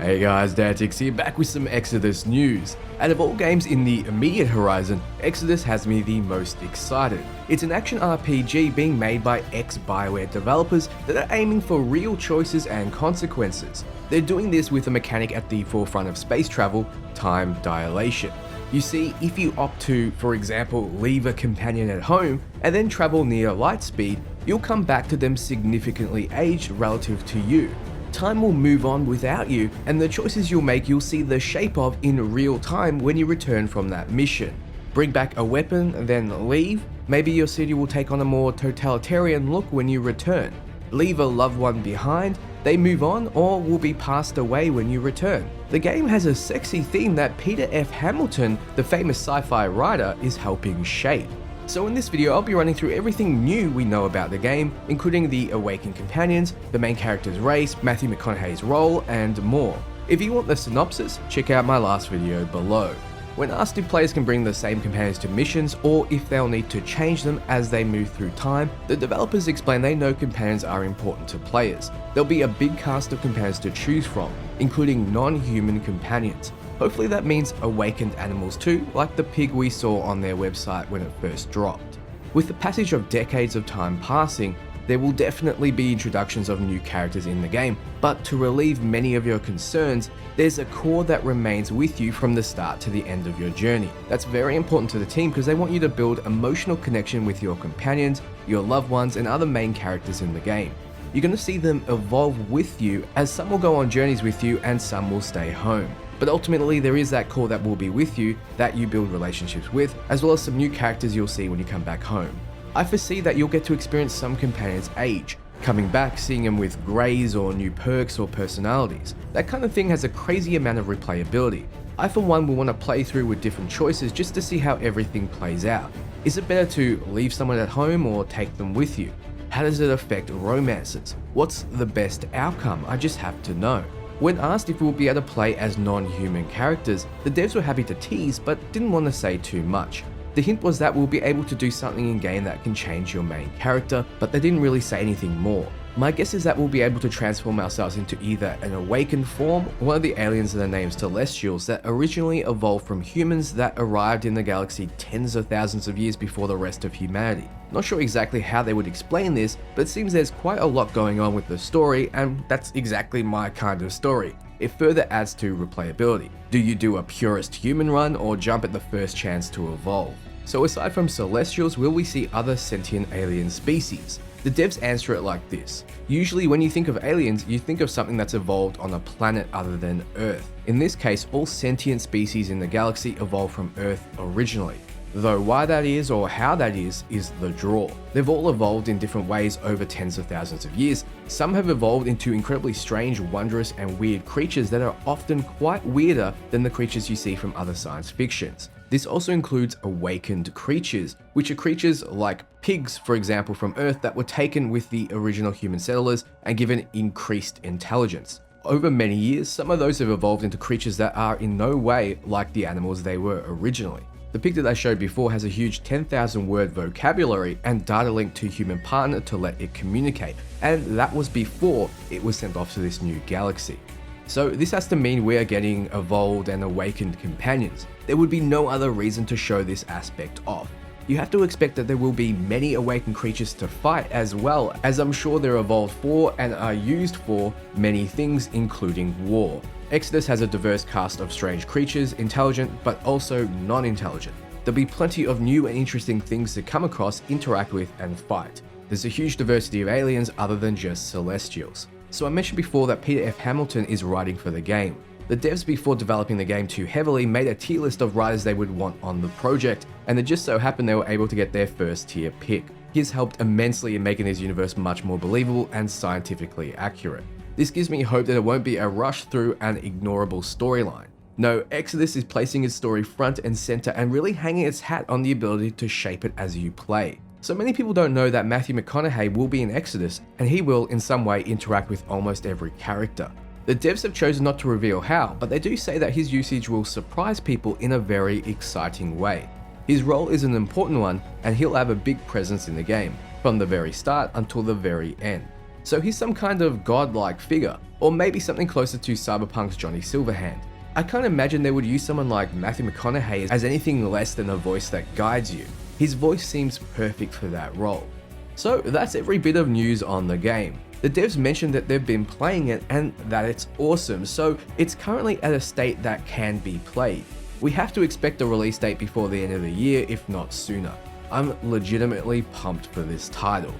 Hey guys, Datix here, back with some Exodus news. Out of all games in the immediate horizon, Exodus has me the most excited. It's an action RPG being made by ex-Bioware developers that are aiming for real choices and consequences. They're doing this with a mechanic at the forefront of space travel, time dilation. You see, if you opt to, for example, leave a companion at home and then travel near light speed, you'll come back to them significantly aged relative to you. Time will move on without you, and the choices you'll make you'll see the shape of in real time when you return from that mission. Bring back a weapon, then leave? Maybe your city will take on a more totalitarian look when you return. Leave a loved one behind? They move on or will be passed away when you return. The game has a sexy theme that Peter F. Hamilton, the famous sci-fi writer, is helping shape. So in this video, I'll be running through everything new we know about the game, including the awakened companions, the main character's race, Matthew McConaughey's role, and more. If you want the synopsis, check out my last video below. When asked if players can bring the same companions to missions or if they'll need to change them as they move through time, the developers explain they know companions are important to players. There'll be a big cast of companions to choose from, including non-human companions. Hopefully that means awakened animals too, like the pig we saw on their website when it first dropped. With the passage of decades of time passing, there will definitely be introductions of new characters in the game, but to relieve many of your concerns, there's a core that remains with you from the start to the end of your journey. That's very important to the team because they want you to build emotional connection with your companions, your loved ones, and other main characters in the game. You're going to see them evolve with you, as some will go on journeys with you and some will stay home. But ultimately there is that core that will be with you, that you build relationships with, as well as some new characters you'll see when you come back home. I foresee that you'll get to experience some companions age, coming back, seeing them with greys or new perks or personalities. That kind of thing has a crazy amount of replayability. I for one will want to play through with different choices just to see how everything plays out. Is it better to leave someone at home or take them with you? How does it affect romances? What's the best outcome? I just have to know. When asked if we'll be able to play as non-human characters, the devs were happy to tease but didn't want to say too much. The hint was that we'll be able to do something in game that can change your main character, but they didn't really say anything more. My guess is that we'll be able to transform ourselves into either an awakened form, one of the aliens that are named Celestials that originally evolved from humans that arrived in the galaxy tens of thousands of years before the rest of humanity. Not sure exactly how they would explain this, but it seems there's quite a lot going on with the story, and that's exactly my kind of story. It further adds to replayability. Do you do a purest human run or jump at the first chance to evolve? So aside from Celestials, will we see other sentient alien species? The devs answer it like this. Usually when you think of aliens, you think of something that's evolved on a planet other than Earth. In this case, all sentient species in the galaxy evolved from Earth originally. Though why that is or how that is the draw. They've all evolved in different ways over tens of thousands of years. Some have evolved into incredibly strange, wondrous, and weird creatures that are often quite weirder than the creatures you see from other science fictions. This also includes awakened creatures, which are creatures like pigs, for example, from Earth that were taken with the original human settlers and given increased intelligence. Over many years, some of those have evolved into creatures that are in no way like the animals they were originally. The pig that I showed before has a huge 10,000 word vocabulary and data linked to human partner to let it communicate, and that was before it was sent off to this new galaxy. So this has to mean we are getting evolved and awakened companions. There would be no other reason to show this aspect off. You have to expect that there will be many awakened creatures to fight, as well as I'm sure they're evolved for and are used for many things, including war. Exodus has a diverse cast of strange creatures, intelligent but also non-intelligent. There'll be plenty of new and interesting things to come across, interact with, and fight. There's a huge diversity of aliens other than just Celestials. So I mentioned before that Peter F. Hamilton is writing for the game. The devs before developing the game too heavily made a tier list of writers they would want on the project, and it just so happened they were able to get their first tier pick. He's helped immensely in making his universe much more believable and scientifically accurate. This gives me hope that it won't be a rush through an ignorable storyline. No, Exodus is placing its story front and center and really hanging its hat on the ability to shape it as you play. So many people don't know that Matthew McConaughey will be in Exodus, and he will in some way interact with almost every character. The devs have chosen not to reveal how, but they do say that his usage will surprise people in a very exciting way. His role is an important one, and he'll have a big presence in the game, from the very start until the very end. so he's some kind of godlike figure, or maybe something closer to Cyberpunk's Johnny Silverhand. I can't imagine they would use someone like Matthew McConaughey as anything less than a voice that guides you. His voice seems perfect for that role. So that's every bit of news on the game. The devs mentioned that they've been playing it and that it's awesome, so it's currently at a state that can be played. We have to expect a release date before the end of the year, if not sooner. I'm legitimately pumped for this title.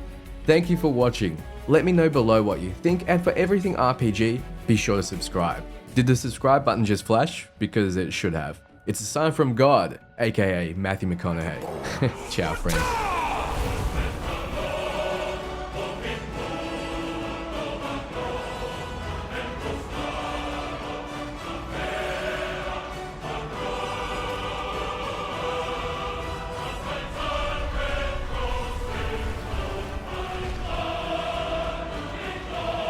Thank you for watching. Let me know below what you think, and for everything RPG, be sure to subscribe. Did the subscribe button just flash? Because it should have. It's a sign from God, aka Matthew McConaughey. Ciao friends.